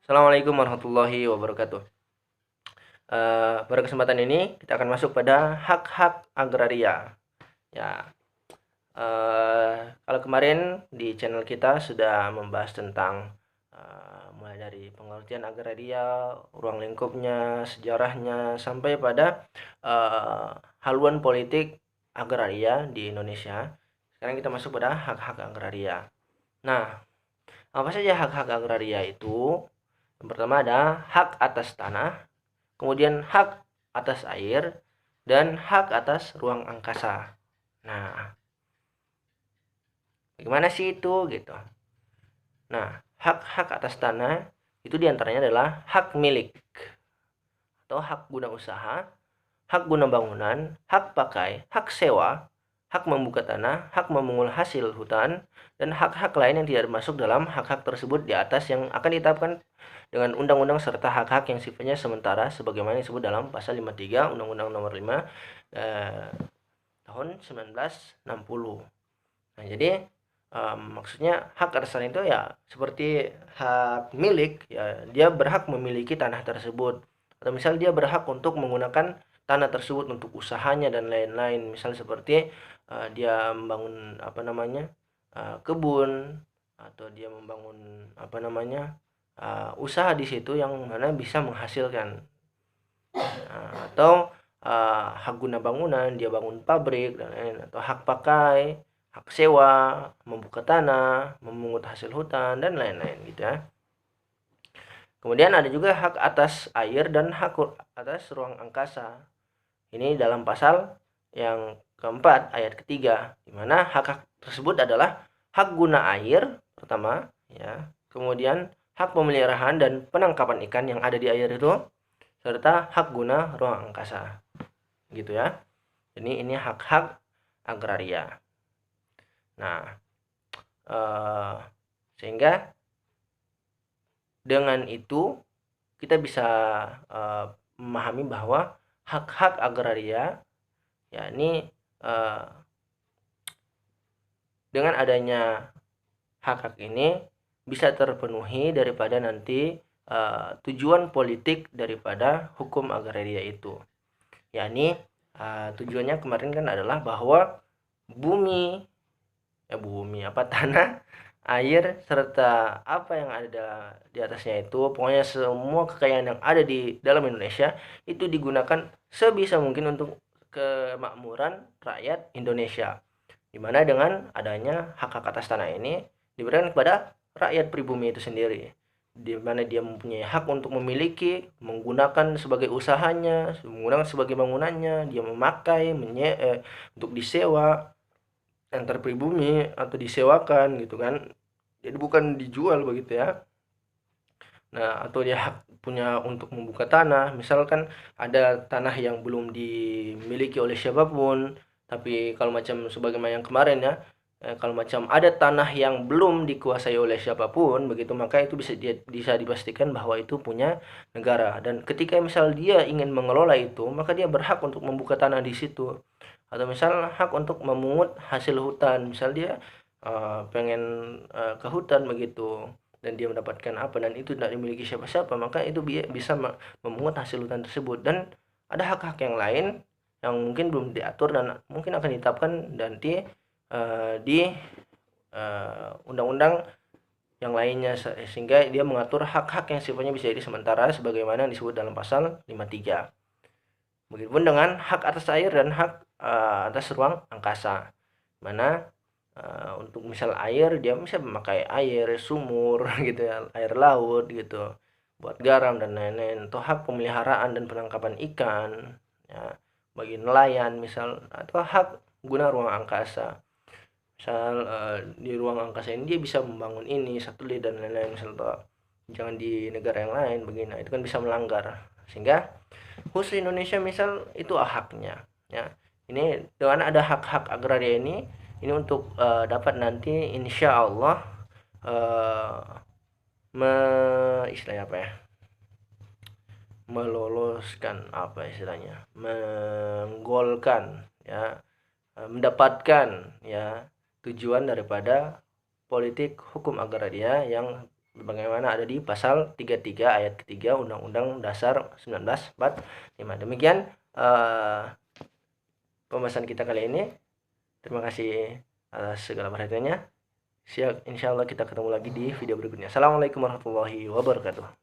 Assalamualaikum warahmatullahi wabarakatuh. Pada kesempatan ini kita akan masuk pada hak-hak agraria. Ya, kalau kemarin di channel kita sudah membahas tentang mulai dari pengertian agraria, ruang lingkupnya, sejarahnya, sampai pada haluan politik agraria di Indonesia. Sekarang kita masuk pada hak-hak agraria. Nah, apa saja hak-hak agraria itu? Yang pertama ada hak atas tanah, kemudian hak atas air, dan hak atas ruang angkasa. Nah, bagaimana sih itu gitu? Nah, hak-hak atas tanah itu diantaranya adalah hak milik atau hak guna usaha, hak guna bangunan, hak pakai, hak sewa, hak membuka tanah, hak memungut hasil hutan, dan hak-hak lain yang tidak masuk dalam hak-hak tersebut di atas yang akan ditetapkan dengan undang-undang serta hak-hak yang sifatnya sementara sebagaimana disebut dalam pasal 53 Undang-Undang Nomor 5 tahun 1960. Nah, jadi maksudnya hak atas tanah itu ya seperti hak milik, ya dia berhak memiliki tanah tersebut. Atau misal dia berhak untuk menggunakan tanah tersebut untuk usahanya dan lain-lain. Misal seperti dia membangun kebun, atau dia membangun usaha di situ yang mana bisa menghasilkan. Atau hak guna bangunan, dia bangun pabrik dan lain-lain, atau hak pakai, hak sewa, membuka tanah, memungut hasil hutan dan lain-lain gitu ya. Kemudian ada juga hak atas air dan hak atas ruang angkasa. Ini dalam pasal yang keempat ayat ketiga, di mana hak-hak tersebut adalah hak guna air pertama ya, kemudian hak pemeliharaan dan penangkapan ikan yang ada di air itu, serta hak guna ruang angkasa gitu ya. Jadi ini hak-hak agraria. Nah, sehingga dengan itu kita bisa memahami bahwa hak-hak agraria yakni dengan adanya hak-hak ini bisa terpenuhi daripada nanti tujuan politik daripada hukum agraria itu, yakni tujuannya kemarin kan adalah bahwa bumi tanah, air, serta apa yang ada di atasnya itu, pokoknya semua kekayaan yang ada di dalam Indonesia itu digunakan sebisa mungkin untuk kemakmuran rakyat Indonesia, di mana dengan adanya hak-hak atas tanah ini diberikan kepada rakyat pribumi itu sendiri, di mana dia mempunyai hak untuk memiliki, menggunakan sebagai usahanya, menggunakan sebagai bangunannya, dia memakai, untuk disewa antar pribumi atau disewakan gitu kan. Jadi bukan dijual begitu ya. Nah, atau dia hak punya untuk membuka tanah, misalkan ada tanah yang belum dimiliki oleh siapapun, tapi kalau macam sebagaimana yang kemarin ya, kalau macam ada tanah yang belum dikuasai oleh siapapun begitu, maka itu bisa dipastikan bahwa itu punya negara, dan ketika misal dia ingin mengelola itu, maka dia berhak untuk membuka tanah di situ. Atau misal hak untuk memungut hasil hutan, misal dia pengen ke hutan begitu, dan dia mendapatkan apa dan itu tidak dimiliki siapa-siapa, maka itu bisa memungut hasil hutan tersebut. Dan ada hak-hak yang lain yang mungkin belum diatur dan mungkin akan ditetapkan nanti di undang-undang yang lainnya, sehingga dia mengatur hak-hak yang sifatnya bisa jadi sementara sebagaimana disebut dalam pasal 53. Begitupun dengan hak atas air dan hak atas ruang angkasa, mana untuk misal air dia bisa memakai air sumur gitu ya, air laut gitu buat garam dan lain-lain, atau hak pemeliharaan dan penangkapan ikan ya, bagi nelayan misal, atau hak guna ruang angkasa, misal di ruang angkasa ini dia bisa membangun ini satelit dan lain-lain, misal jangan di negara yang lain begini. Nah, itu kan bisa melanggar, sehingga khusus Indonesia misal itu haknya ya. Ini dengan ada hak-hak agraria ini untuk dapat nanti insya Allah istilahnya apa ya, meloloskan apa istilahnya, menggolkan ya, mendapatkan ya tujuan daripada politik hukum agraria yang sebagaimana ada di pasal 33 ayat ketiga Undang-Undang Dasar 1945. Demikian pembahasan kita kali ini. Terima kasih atas segala perhatiannya. Insya Allah kita ketemu lagi di video berikutnya. Assalamualaikum warahmatullahi wabarakatuh.